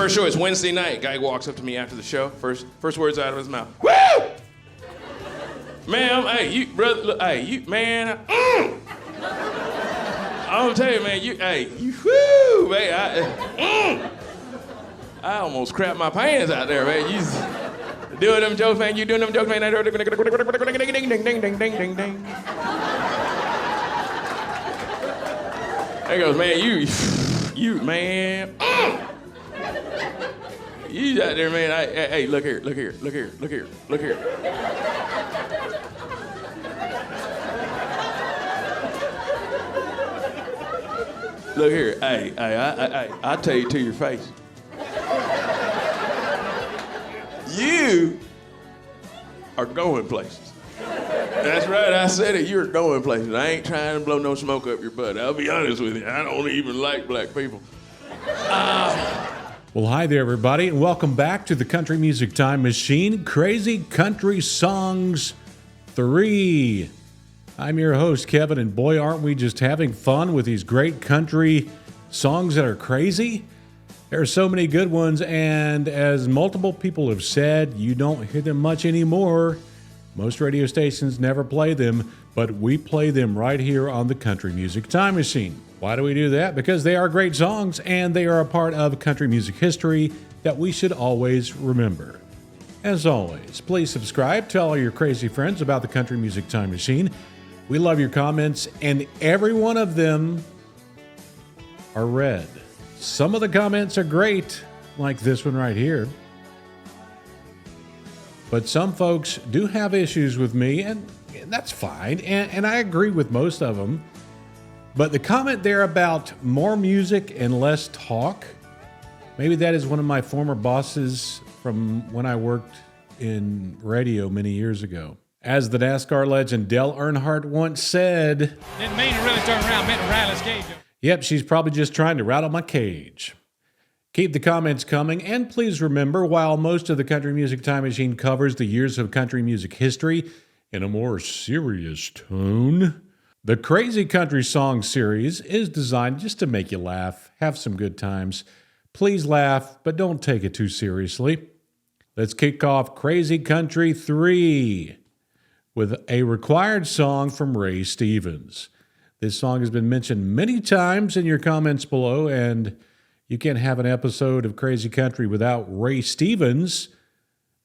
First show, it's Wednesday night. Guy walks up to me after the show. First words out of his mouth. Woo! Man, hey, you, brother, look, hey, you, man, I'm gonna tell you, man, woo, man, I almost crapped my pants out there, man. You doing them jokes, man, man. There goes, man, you, man, you out there, man, hey, look here. Look here, hey, I tell you to your face. You are going places. That's right, I said it, you're going places. I ain't trying to blow no smoke up your butt. I'll be honest with you, I don't even like black people. Well, hi there, everybody, and welcome back to the Country Music Time Machine, Crazy Country Songs 3. I'm your host, Kevin, and boy, aren't we just having fun with these great country songs that are crazy? There are so many good ones, and as multiple people have said, you don't hear them much anymore. Most radio stations never play them, but we play them right here on the Country Music Time Machine. Why do we do that? Because they are great songs, and they are a part of country music history that we should always remember. As always, please subscribe, tell all your crazy friends about the Country Music Time Machine. We love your comments, and every one of them are read. Some of the comments are great, like this one right here. But some folks do have issues with me, and that's fine, and I agree with most of them. But the comment there about more music and less talk, maybe that is one of my former bosses from when I worked in radio many years ago. As the NASCAR legend Dale Earnhardt once said, "Didn't mean to really turn around, meant to rattle his cage." Yep, she's probably just trying to rattle my cage. Keep the comments coming, and please remember, while most of the Country Music Time Machine covers the years of country music history in a more serious tone, the Crazy Country Song series is designed just to make you laugh, have some good times. Please laugh, but don't take it too seriously. Let's kick off Crazy Country 3 with a required song from Ray Stevens. This song has been mentioned many times in your comments below, and you can't have an episode of Crazy Country without Ray Stevens.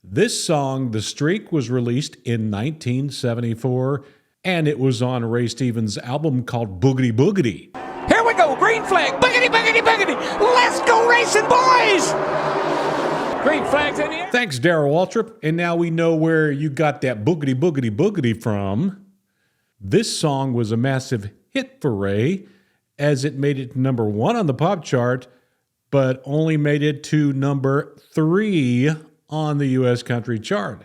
This song, The Streak, was released in 1974, and it was on Ray Stevens' album called Boogity Boogity. Here we go, green flag, boogity, boogity, boogity. Let's go racing, boys! Green flags in the air. Thanks, Darryl Waltrip. And now we know where you got that boogity, boogity, boogity from. This song was a massive hit for Ray, as it made it to number 1 on the pop chart, but only made it to number 3 on the U.S. country chart.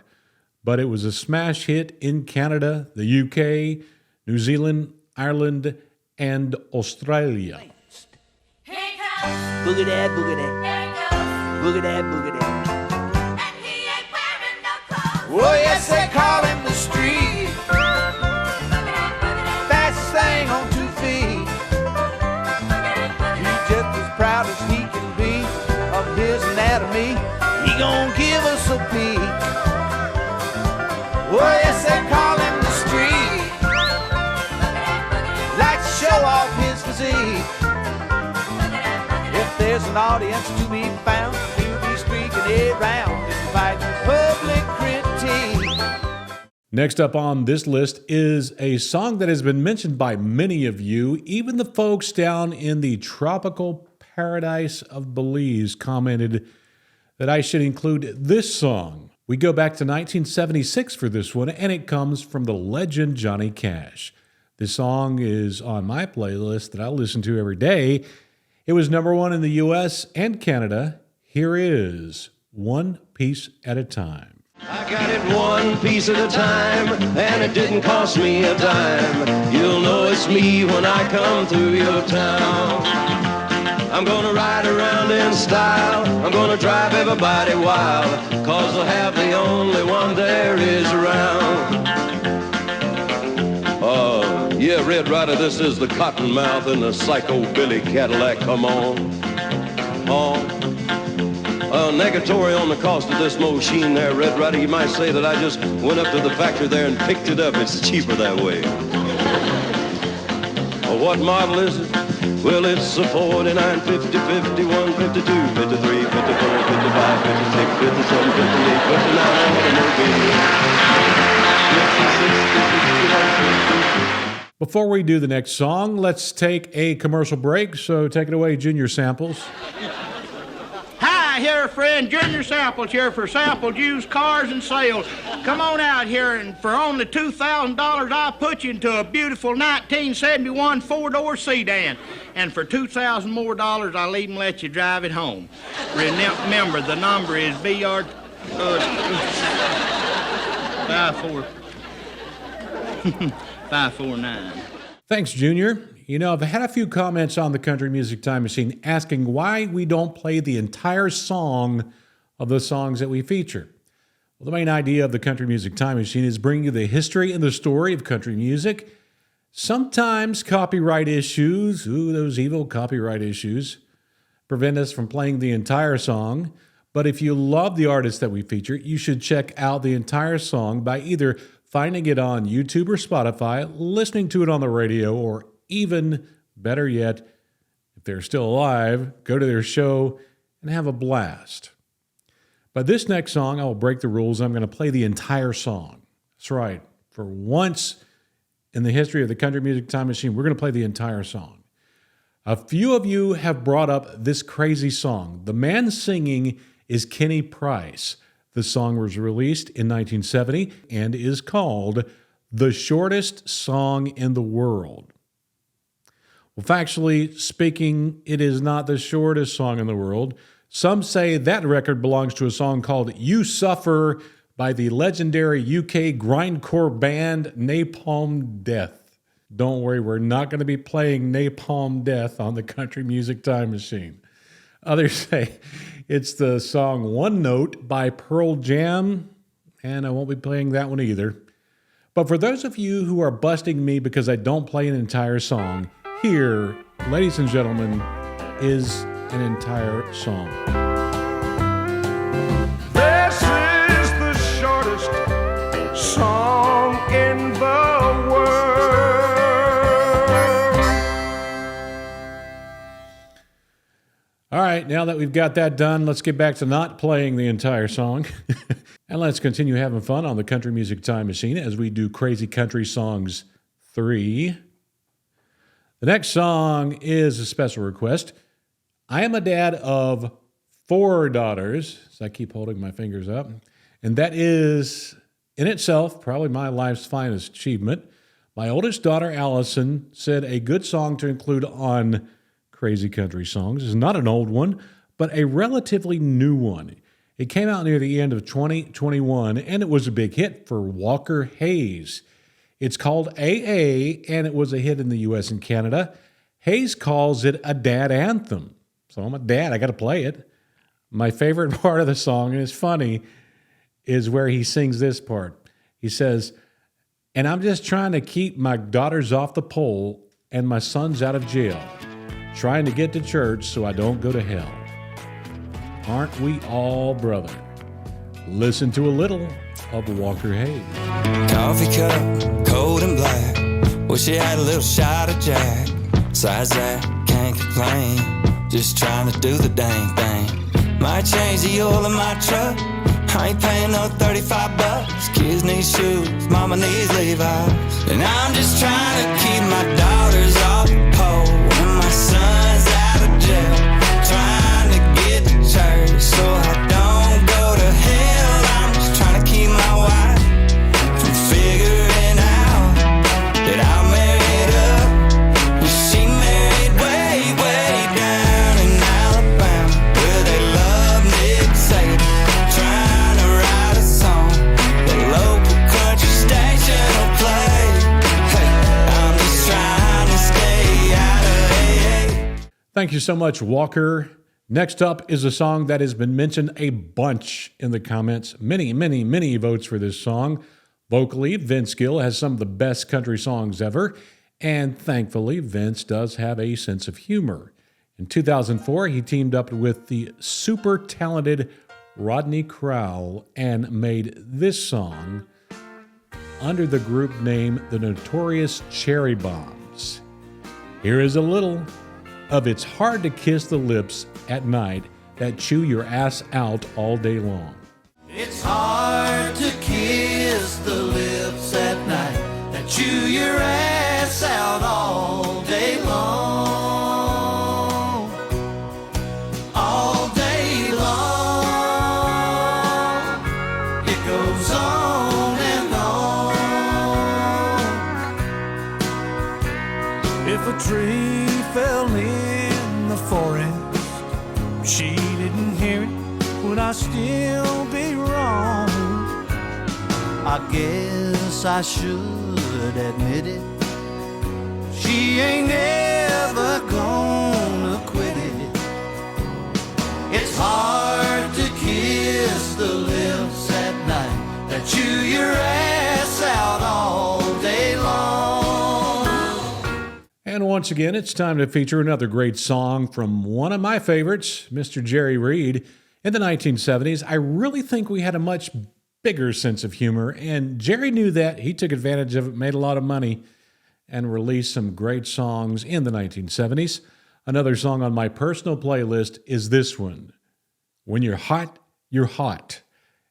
But it was a smash hit in Canada, the UK, New Zealand, Ireland, and Australia. Boogie that, boogie that. Boogie that, boogie that. And he ain't wearing no clothes. Oh, yes, they call him the Streak. Fastest thing on 2 feet. He's just as proud as he can be of his anatomy. He gon' give us a peek. Oh, yes, they call him the Streak. Like to show off his physique. If there's an audience to be found, he'll be streaking it round, inviting public critique. Next up on this list is a song that has been mentioned by many of you. Even the folks down in the tropical paradise of Belize commented that I should include this song. We go back to 1976 for this one, and it comes from the legend Johnny Cash. This song is on my playlist that I listen to every day. It was number 1 in the U.S. and Canada. Here is One Piece at a Time. I got it one piece at a time, and it didn't cost me a dime. You'll know it's me when I come through your town. I'm gonna ride around in style, I'm gonna drive everybody wild, 'cause I'll have the only one there is around. Yeah, Red Rider, this is the Cottonmouth and the Psycho Billy Cadillac, come on. negatory on the cost of this machine there, Red Rider. You might say that I just went up to the factory there and picked it up. It's cheaper that way. What model is it? Well, it's a 49, 50, 51, 52, 53, 54, 55, 56, 57, 58, 59 automobile. Before we do the next song, let's take a commercial break. So take it away, Junior Samples. Hi, here, friend. Junior Samples here for sampled used cars and sales. Come on out here, and for only $2,000, I'll put you into a beautiful 1971 four-door sedan. And for $2,000 more, I'll even let you drive it home. Remember, the number is VR... 549. Thanks, Junior. You know, I've had a few comments on the Country Music Time Machine asking why we don't play the entire song of the songs that we feature. Well, the main idea of the Country Music Time Machine is bring you the history and the story of country music. Sometimes copyright issues, those evil copyright issues, prevent us from playing the entire song. But if you love the artist that we feature, you should check out the entire song by either finding it on YouTube or Spotify, listening to it on the radio, or even better yet, if they're still alive, go to their show and have a blast. But this next song, I will break the rules. I'm going to play the entire song. That's right. For once in the history of the Country Music Time Machine, we're going to play the entire song. A few of you have brought up this crazy song. The man singing is Kenny Price. The song was released in 1970 and is called The Shortest Song in the World. Well, factually speaking, it is not the shortest song in the world. Some say that record belongs to a song called You Suffer by the legendary UK grindcore band Napalm Death. Don't worry, we're not going to be playing Napalm Death on the Country Music Time Machine. Others say it's the song One Note by Pearl Jam, and I won't be playing that one either. But for those of you who are busting me because I don't play an entire song, here, ladies and gentlemen, is an entire song. This is the shortest song in the world. All right, now that we've got that done, let's get back to not playing the entire song. And let's continue having fun on the Country Music Time Machine as we do Crazy Country Songs 3. The next song is a special request. I am a dad of 4 daughters, so I keep holding my fingers up, and that is, in itself, probably my life's finest achievement. My oldest daughter, Allison, said a good song to include on Crazy Country Songs is not an old one, but a relatively new one. It came out near the end of 2021, and it was a big hit for Walker Hayes. It's called AA, and it was a hit in the U.S. and Canada. Hayes calls it a dad anthem. So I'm a dad, I got to play it. My favorite part of the song, and it's funny, is where he sings this part. He says, "And I'm just trying to keep my daughters off the pole and my sons out of jail. Trying to get to church so I don't go to hell. Aren't we all brother?" Listen to a little of Walker Hayes. Coffee cup, cold and black. Wish you had a little shot of Jack. Besides that, can't complain. Just trying to do the dang thing. Might change the oil in my truck. I ain't paying no $35. Kids need shoes, mama needs Levi's. And I'm just trying to keep my daughters off the pole and my sons out of jail. Trying to get to church so I don't go to hell. I'm just trying to keep my wife from figuring out that I married up. And she married way, way down in Alabama, where they love Nick Saban. Trying to write a song the local country station will play. Hey, I'm just trying to stay out of AA. Thank you so much, Walker. Next up is a song that has been mentioned a bunch in the comments. Many, many, many votes for this song. Vocally, Vince Gill has some of the best country songs ever. And thankfully, Vince does have a sense of humor. In 2004, he teamed up with the super talented Rodney Crowell and made this song under the group name The Notorious Cherry Bombs. Here is a little of It's Hard to Kiss the Lips at Night that chew your ass out all day long. It's hard to kiss the lips at night that chew your ass out all day long. All day long. It goes on and on. If a tree fell in the forest, she didn't hear it, would I still be wrong? I guess I should admit it. She ain't never gonna quit it. It's hard to kiss the lips at night that chew your ass out all day long. And once again, it's time to feature another great song from one of my favorites, Mr. Jerry Reed. In the 1970s, I really think we had a much bigger sense of humor, and Jerry knew that. He took advantage of it, made a lot of money, and released some great songs in the 1970s. Another song on my personal playlist is this one, When You're Hot, You're Hot.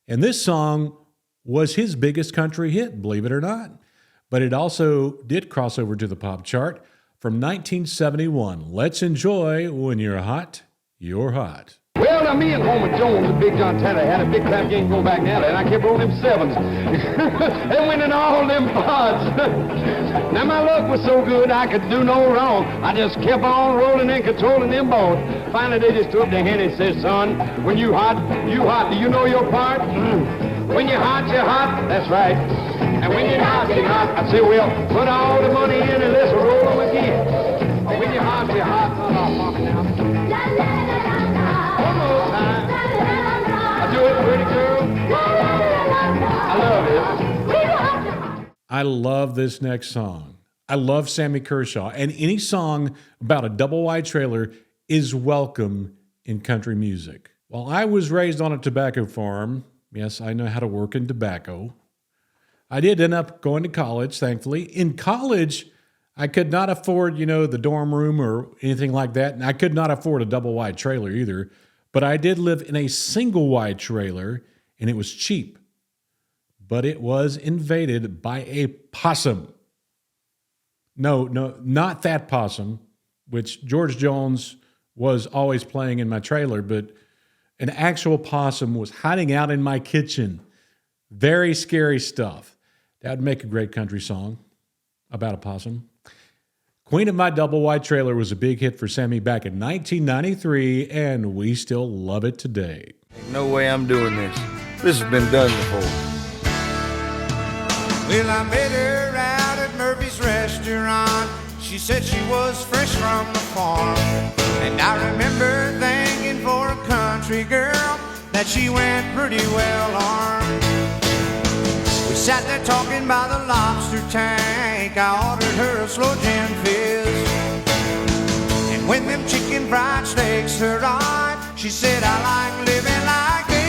And this song was his biggest country hit, believe it or not. But it also did cross over to the pop chart from 1971. Let's enjoy When You're Hot, You're Hot. Well, now, me and Homer Jones and Big John Tanner had a big crap game going back now, and I kept rolling them sevens and winning all them pods. Now, my luck was so good I could do no wrong. I just kept on rolling and controlling them balls. Finally, they just threw up their hand and said, son, when you hot, you hot. Do you know your part? When you're hot, that's right. And when you're hot, you're hot. I say, well, put all the money in and let's roll them again. When you're hot, you're hot. Oh, Mama, now. One more time. I do it, pretty girl. I love it. I love this next song. I love Sammy Kershaw, and any song about a double-wide trailer is welcome in country music. While I was raised on a tobacco farm, yes, I know how to work in tobacco, I did end up going to college, thankfully. In college, I could not afford, the dorm room or anything like that, and I could not afford a double-wide trailer either, but I did live in a single-wide trailer, and it was cheap. But it was invaded by a possum. No, not that possum, which George Jones was always playing in my trailer, but an actual possum was hiding out in my kitchen. Very scary stuff. That would make a great country song about a possum. Queen of My Double Wide Trailer was a big hit for Sammy back in 1993, and we still love it today. Ain't no way I'm doing this. This has been done before. Well, I met her out at Murphy's restaurant. She said she was fresh from the farm. And I remember thinking for a country girl that she went pretty well armed. We sat there talking by the lobster tank. I ordered her a slow gin fizz. And when them chicken fried steaks arrived, she said, I like living like this.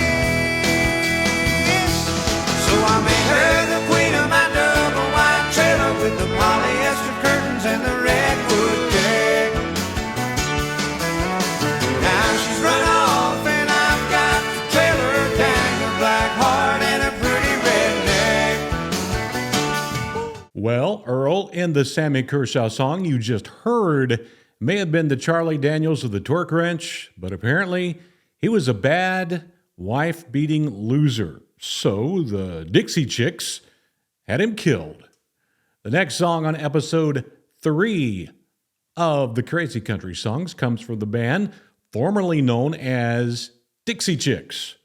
So I made her the queen of my double wide trailer with the polyester curtains and the redwood deck. Now she's run off and I've got the trailer dang, a black heart and a pretty redneck. Well, Earl, in the Sammy Kershaw song you just heard, may have been the Charlie Daniels of the Torque Wrench, but apparently he was a bad, wife-beating loser. So the Dixie Chicks had him killed. The next song on episode 3 of the Crazy Country Songs comes from the band formerly known as Dixie Chicks.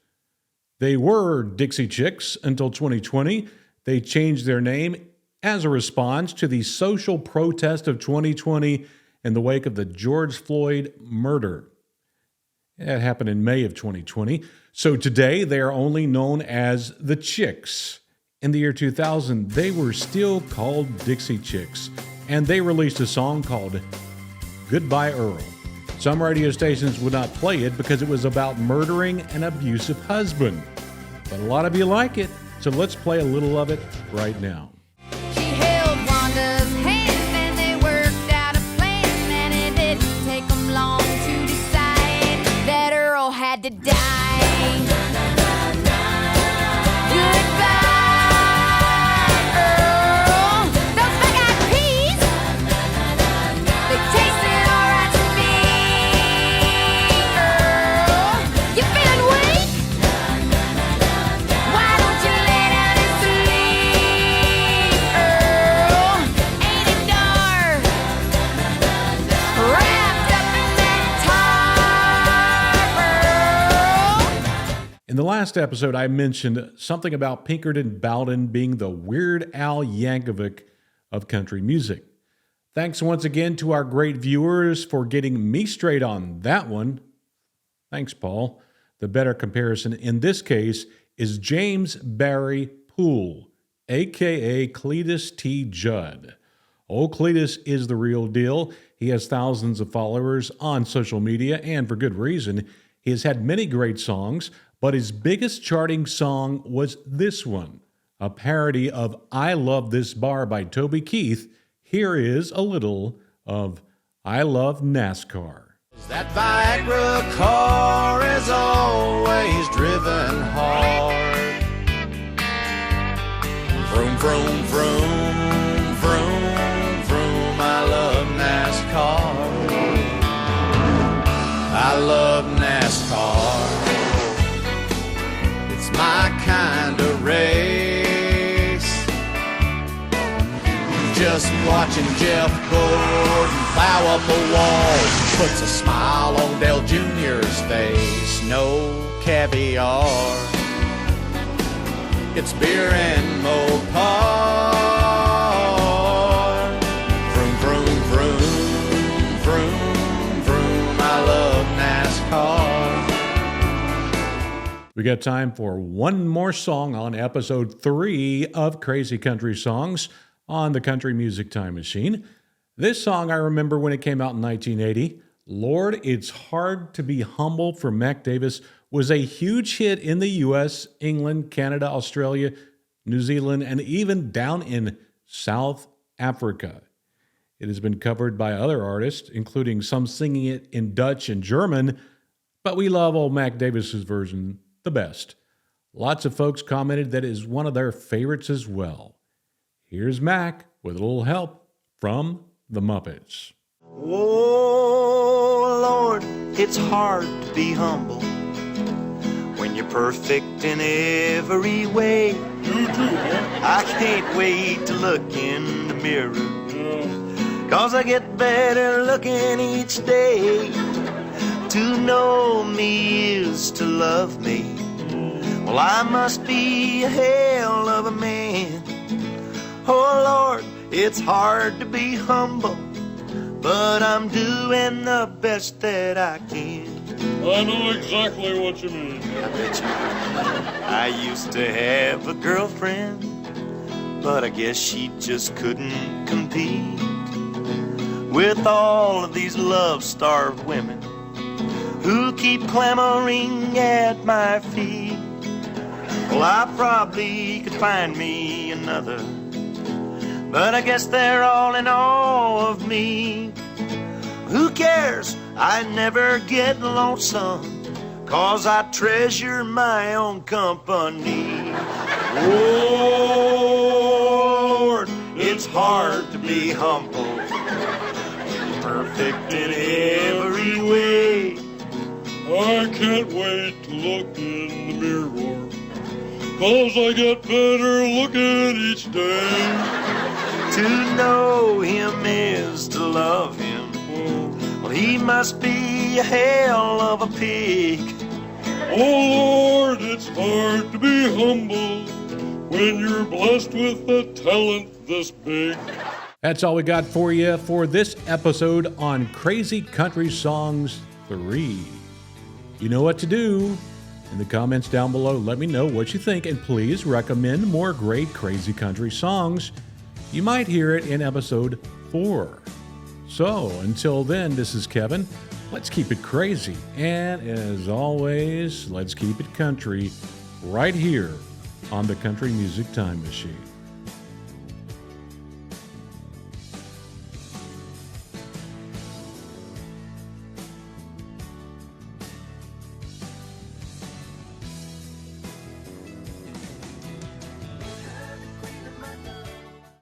They were Dixie Chicks until 2020. They changed their name as a response to the social protest of 2020 in the wake of the George Floyd murder. That happened in May of 2020. So today they are only known as the Chicks. In the year 2000, they were still called Dixie Chicks, and they released a song called Goodbye Earl. Some radio stations would not play it because it was about murdering an abusive husband. But a lot of you like it, so let's play a little of it right now. She held Wanda's hand and they worked out a plan, and it didn't take them long to decide that Earl had to die. Goodbye, Earl. Those big-eyed peas, they tasted all right to me. Earl, you feeling weak? Why don't you lay down and sleep, Earl? Ain't it dark? Wrapped up in that tarp, Earl. In the last episode, I mentioned something about Pinkerton Bowden being the Weird Al Yankovic of country music. Thanks once again to our great viewers for getting me straight on that one. Thanks, Paul. The better comparison in this case is James Barry Poole, a.k.a. Cledus T. Judd. Old Cletus is the real deal. He has thousands of followers on social media, and for good reason. He has had many great songs, but his biggest charting song was this one, a parody of I Love This Bar by Toby Keith. Here is a little of I Love NASCAR. That Viagra car is always driven hard. Vroom, vroom, vroom, vroom, vroom. I love NASCAR. I love NASCAR. It's my kind of race. Just watching Jeff Gordon plow up a wall puts a smile on Dale Jr.'s face. No caviar. It's beer and Mopar. Vroom, vroom, vroom, vroom, vroom. I love NASCAR. We got time for one more song on episode 3 of Crazy Country Songs on the Country Music Time Machine. This song I remember when it came out in 1980. Lord, It's Hard to Be Humble from Mac Davis was a huge hit in the U.S., England, Canada, Australia, New Zealand, and even down in South Africa. It has been covered by other artists, including some singing it in Dutch and German, but we love old Mac Davis's version the best. Lots of folks commented that it is one of their favorites as well. Here's Mac with a little help from the Muppets. Oh, Lord, it's hard to be humble when you're perfect in every way. I can't wait to look in the mirror, 'cause I get better looking each day. To know me is to love me. Well, I must be a hell of a man. Oh, Lord, it's hard to be humble, but I'm doing the best that I can. I know exactly what you mean. I bet you. I used to have a girlfriend, but I guess she just couldn't compete with all of these love-starved women who keep clamoring at my feet. Well, I probably could find me another, but I guess they're all in awe of me. Who cares? I never get lonesome, 'cause I treasure my own company. Oh, Lord, it's hard to be humble, perfect in every way. I can't wait to look in the mirror, 'cause I get better looking each day. To know him is to love him. Well, he must be a hell of a pig. Oh, Lord, it's hard to be humble when you're blessed with a talent this big. That's all we got for you for this episode on Crazy Country Songs 3. You know what to do. In the comments down below, let me know what you think, and please recommend more great Crazy Country songs. You might hear it in episode 4. So until then, this is Kevin. Let's keep it crazy. And as always, let's keep it country right here on the Country Music Time Machine.